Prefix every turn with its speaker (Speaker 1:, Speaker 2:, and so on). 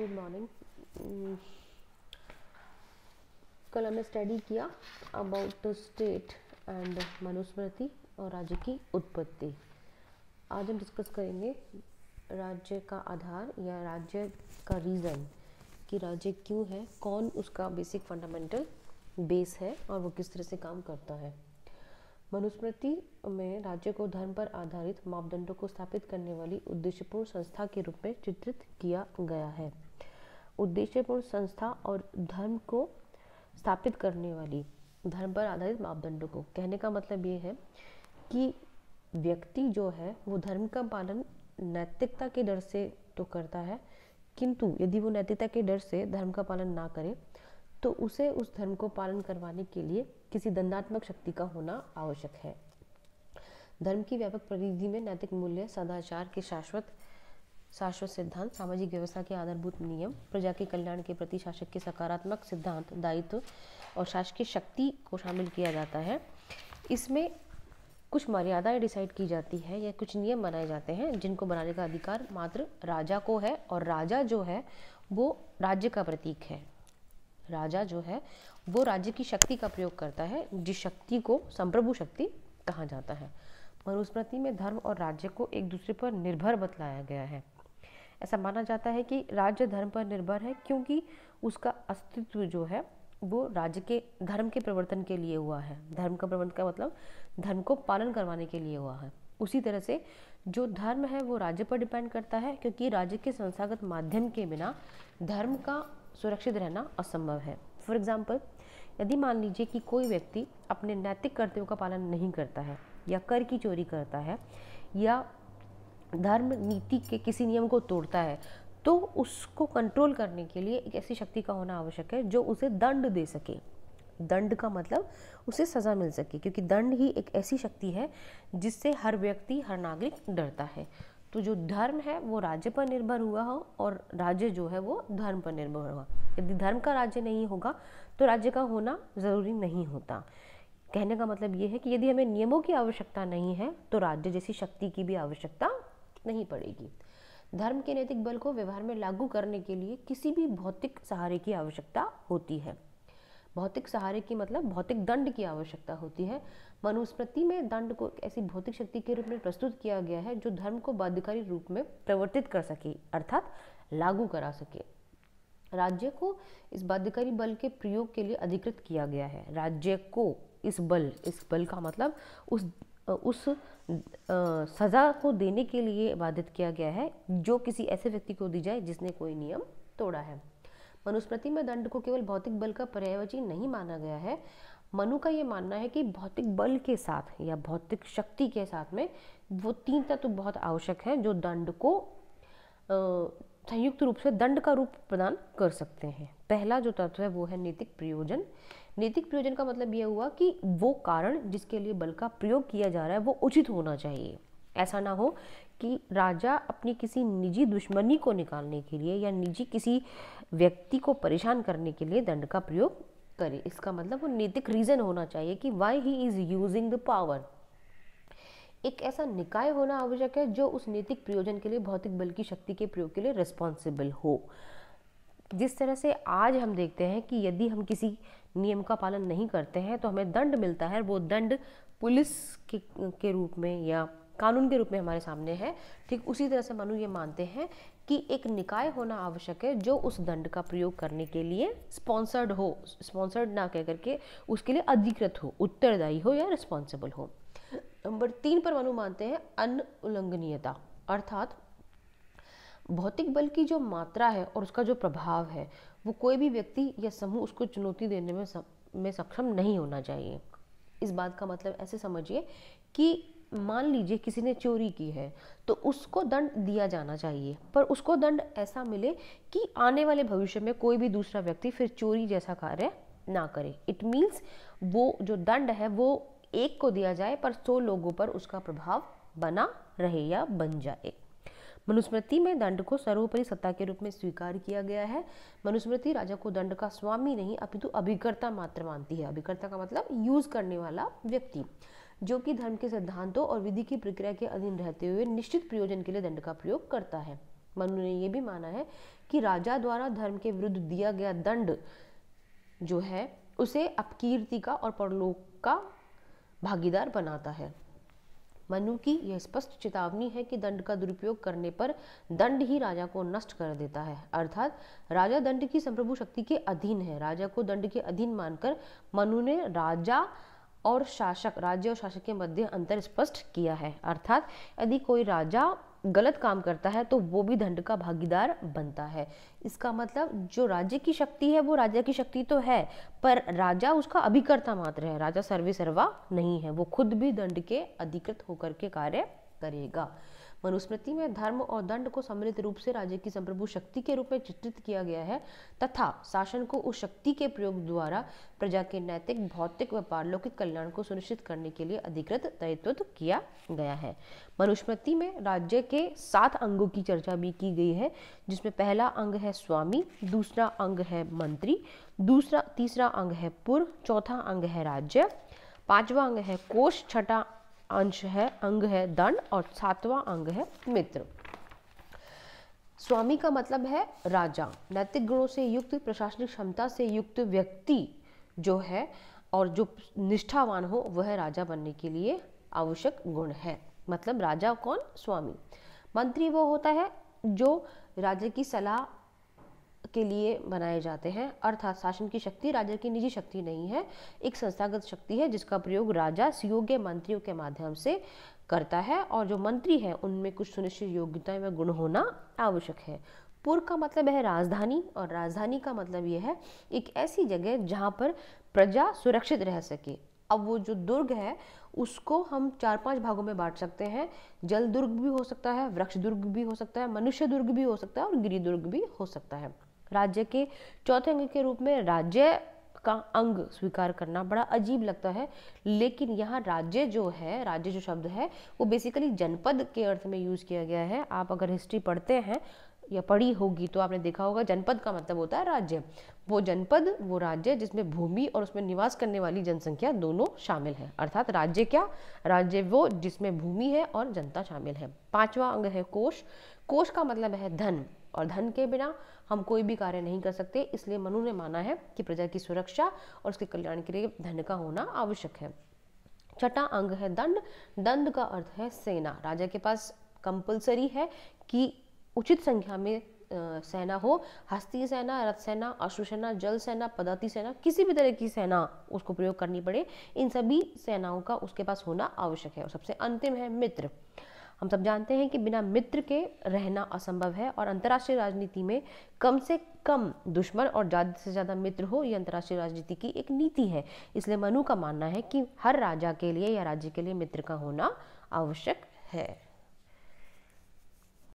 Speaker 1: Good morning. कल हमने study किया अबाउट स्टेट एंड मनुस्मृति और राज्य की उत्पत्ति। आज हम डिस्कस करेंगे राज्य का आधार या राज्य का रीज़न कि राज्य क्यों है, कौन उसका बेसिक फंडामेंटल बेस है और वो किस तरह से काम करता है। मनुस्मृति में राज्य को धर्म पर आधारित मापदंडों को स्थापित करने वाली उद्देश्यपूर्ण संस्था के रूप में चित्रित किया गया है। उद्देश्यपूर्ण संस्था और धर्म को स्थापित करने वाली धर्म पर आधारित मापदंडों को कहने का मतलब ये है कि व्यक्ति जो है वो धर्म का पालन नैतिकता के डर से तो करता है, किंतु यदि वो नैतिकता के डर से धर्म का पालन ना करे तो उसे उस धर्म को पालन करवाने के लिए किसी दंडात्मक शक्ति का होना आवश्यक है। धर्म की व्यापक परिधि में नैतिक मूल्य, सदाचार के शाश्वत सिद्धांत, सामाजिक व्यवस्था के आधारभूत नियम, प्रजा के कल्याण के प्रति शासक के सकारात्मक सिद्धांत, दायित्व और शासकीय शक्ति को शामिल किया जाता है। इसमें कुछ मर्यादाएं डिसाइड की जाती है या कुछ नियम बनाए जाते हैं जिनको बनाने का अधिकार मात्र राजा को है, और राजा जो है वो राज्य का प्रतीक है। राजा जो है वो राज्य की शक्ति का प्रयोग करता है, जिस शक्ति को संप्रभु शक्ति कहा जाता है। मनुस्मृति में धर्म और राज्य को एक दूसरे पर निर्भर बतलाया गया है। ऐसा माना जाता है कि राज्य धर्म पर निर्भर है क्योंकि उसका अस्तित्व जो है वो राज्य के धर्म के प्रवर्तन के लिए हुआ है। धर्म का प्रवर्तन का मतलब धर्म को पालन करवाने के लिए हुआ है। उसी तरह से जो धर्म है वो राज्य पर डिपेंड करता है, क्योंकि राज्य के संस्थागत माध्यम के बिना धर्म का सुरक्षित रहना असंभव है। फॉर एग्जाम्पल, यदि मान लीजिए कि कोई व्यक्ति अपने नैतिक कर्तव्यों का पालन नहीं करता है या कर की चोरी करता है या धर्म नीति के किसी नियम को तोड़ता है, तो उसको कंट्रोल करने के लिए एक ऐसी शक्ति का होना आवश्यक है जो उसे दंड दे सके। दंड का मतलब उसे सज़ा मिल सके, क्योंकि दंड ही एक ऐसी शक्ति है जिससे हर व्यक्ति, हर नागरिक डरता है। तो जो धर्म है वो राज्य पर निर्भर हुआ हो और राज्य जो है वो धर्म पर निर्भर हुआ। यदि धर्म का राज्य नहीं होगा तो राज्य का होना ज़रूरी नहीं होता। कहने का मतलब ये है कि यदि हमें नियमों की आवश्यकता नहीं है तो राज्य जैसी शक्ति की भी आवश्यकता नहीं पड़ेगी। धर्म के नैतिक बल को व्यवहार में लागू करने के लिए किसी भी भौतिक सहारे की आवश्यकता होती है। भौतिक सहारे की मतलब भौतिक दंड की आवश्यकता होती है। मनुस्मृति में दंड को एक ऐसी भौतिक शक्ति के रूप में प्रस्तुत किया गया है जो धर्म को बाध्यकारी रूप में प्रवर्तित कर सके, अर्थात लागू करा सके। राज्य को इस बाध्यकारी बल के प्रयोग के लिए अधिकृत किया गया है। राज्य को इस बल का मतलब उस सजा को देने के लिए बाधित किया गया है जो किसी ऐसे व्यक्ति को दी जाए जिसने कोई नियम तोड़ा है। मनुस्मृति में दंड को केवल भौतिक बल का पर्यायवाची नहीं माना गया है। मनु का ये मानना है कि भौतिक बल के साथ या भौतिक शक्ति के साथ में वो तीन तत्व बहुत आवश्यक हैं जो दंड को संयुक्त रूप से दंड का रूप प्रदान कर सकते हैं। पहला जो तत्व है वो है नैतिक प्रयोजन। नैतिक प्रयोजन का मतलब यह हुआ कि वो कारण जिसके लिए बल का प्रयोग किया जा रहा है वो उचित होना चाहिए। ऐसा ना हो कि राजा अपनी किसी निजी दुश्मनी को निकालने के लिए या निजी किसी व्यक्ति को परेशान करने के लिए दंड का प्रयोग करे। इसका मतलब वो नैतिक रीजन होना चाहिए कि why he is using the power. एक ऐसा निकाय होना आवश्यक है जो उस नैतिक प्रयोजन के लिए भौतिक बल की शक्ति के प्रयोग के लिए रिस्पॉन्सिबल हो। जिस तरह से आज हम देखते हैं कि यदि हम किसी नियम का पालन नहीं करते हैं तो हमें दंड मिलता है, वो दंड पुलिस के रूप में या कानून के रूप में हमारे सामने है। ठीक उसी तरह से मनु ये मानते हैं कि एक निकाय होना आवश्यक है जो उस दंड का प्रयोग करने के लिए स्पॉन्सर्ड हो, स्पॉन्सर्ड ना कह करके उसके लिए अधिकृत हो, उत्तरदायी हो या रिस्पॉन्सिबल हो। नंबर 3 पर मनु मानते हैं अनुल्लंघनीयता, अर्थात भौतिक बल की जो मात्रा है और उसका जो प्रभाव है वो कोई भी व्यक्ति या समूह उसको चुनौती देने में सक्षम नहीं होना चाहिए। इस बात का मतलब ऐसे समझिए कि मान लीजिए किसी ने चोरी की है तो उसको दंड दिया जाना चाहिए, पर उसको दंड ऐसा मिले कि आने वाले भविष्य में कोई भी दूसरा व्यक्ति फिर चोरी जैसा कार्य ना करे। इट मीन्स वो जो दंड है वो एक को दिया जाए पर 100 लोगों पर उसका प्रभाव बना रहे या बन जाए। मनुस्मृति में दंड को सर्वोपरि सत्ता के रूप में स्वीकार किया गया है। मनुस्मृति राजा को दंड का स्वामी नहीं अपितु अभिकर्ता मात्र मानती है। अभिकर्ता का मतलब यूज करने वाला व्यक्ति, जो कि धर्म के सिद्धांतों और विधि की प्रक्रिया के अधीन रहते हुए निश्चित प्रयोजन के लिए दंड का प्रयोग करता है। मनु ने यह भी माना है कि राजा द्वारा धर्म के विरुद्ध दिया गया दंड जो है उसे अपकीर्ति का और परलोक का भागीदार बनाता है। मनु की यह स्पष्ट चेतावनी है कि दंड का दुरुपयोग करने पर दंड ही राजा को नष्ट कर देता है, अर्थात राजा दंड की संप्रभु शक्ति के अधीन है। राजा को दंड के अधीन मानकर मनु ने राज्य और शासक के मध्य अंतर स्पष्ट किया है, अर्थात यदि कोई राजा गलत काम करता है तो वो भी दंड का भागीदार बनता है। इसका मतलब जो राज्य की शक्ति है वो राजा की शक्ति तो है, पर राजा उसका अभिकर्ता मात्र है, राजा सर्वे सर्वा नहीं है, वो खुद भी दंड के अधिकृत होकर के कार्य करेगा। मनुस्मृति में धर्म और दंड को सम्मिलित रूप से राज्य की संप्रभु शक्ति के रूप में चित्रित किया गया है तथा शासन को उस शक्ति के प्रयोग द्वारा प्रजा के नैतिक, भौतिक व पारलौकिक कल्याण को सुनिश्चित करने के लिए अधिकृत दायित्व किया गया है। मनुस्मृति में राज्य के 7 अंगों की चर्चा भी की गई है, जिसमें पहला अंग है स्वामी, दूसरा अंग है मंत्री, तीसरा अंग है पुर, चौथा अंग है राज्य, 5वां अंग है कोष, छठा अंग है दंड और 7वां अंग है मित्र। स्वामी का मतलब है राजा, नैतिक गुणों से युक्त, प्रशासनिक क्षमता से युक्त व्यक्ति जो है और जो निष्ठावान हो वह राजा बनने के लिए आवश्यक गुण है। मतलब राजा कौन? स्वामी। मंत्री वो होता है जो राज्य की सलाह के लिए बनाए जाते हैं, अर्थात शासन की शक्ति राज्य की निजी शक्ति नहीं है, एक संस्थागत शक्ति है जिसका प्रयोग राजा सुयोग्य मंत्रियों के माध्यम से करता है और जो मंत्री है उनमें कुछ सुनिश्चित योग्यताएं व गुण होना आवश्यक है। पुर का मतलब है राजधानी और राजधानी का मतलब यह है एक ऐसी जगह जहां पर प्रजा सुरक्षित रह सके। अब वो जो दुर्ग है उसको हम 4-5 भागों में बांट सकते हैं। जल दुर्ग भी हो सकता है, वृक्ष दुर्ग भी हो सकता है, मनुष्य दुर्ग भी हो सकता है और गिरि दुर्ग भी हो सकता है। राज्य के चौथे अंग के रूप में राज्य का अंग स्वीकार करना बड़ा अजीब लगता है, लेकिन यहाँ राज्य जो शब्द है वो बेसिकली जनपद के अर्थ में यूज किया गया है। आप अगर हिस्ट्री पढ़ते हैं या पढ़ी होगी तो आपने देखा होगा जनपद का मतलब होता है राज्य। वो जनपद वो राज्य जिसमें भूमि और उसमें निवास करने वाली जनसंख्या दोनों शामिल है, अर्थात राज्य क्या? राज्य वो जिसमें भूमि है और जनता शामिल है। 5वां अंग है कोष। कोष का मतलब है धन और धन के बिना हम कोई भी कार्य नहीं कर सकते, इसलिए मनु ने माना है कि प्रजा की सुरक्षा और उसके कल्याण के लिए धन का होना आवश्यक है। छठा अंग है दंड। दंड का अर्थ है सेना। राजा के पास कंपलसरी है कि उचित संख्या में सेना हो, हस्ती सेना, रथ सेना, अश्व सेना, जल सेना, पदाति सेना, किसी भी तरह की सेना उसको प्रयोग करनी पड़े, इन सभी सेनाओं का उसके पास होना आवश्यक है। और सबसे अंतिम है मित्र। हम सब जानते हैं कि बिना मित्र के रहना असंभव है और अंतर्राष्ट्रीय राजनीति में कम से कम दुश्मन और ज़्यादा से ज़्यादा मित्र हो, यह अंतर्राष्ट्रीय राजनीति की एक नीति है। इसलिए मनु का मानना है कि हर राजा के लिए या राज्य के लिए मित्र का होना आवश्यक है।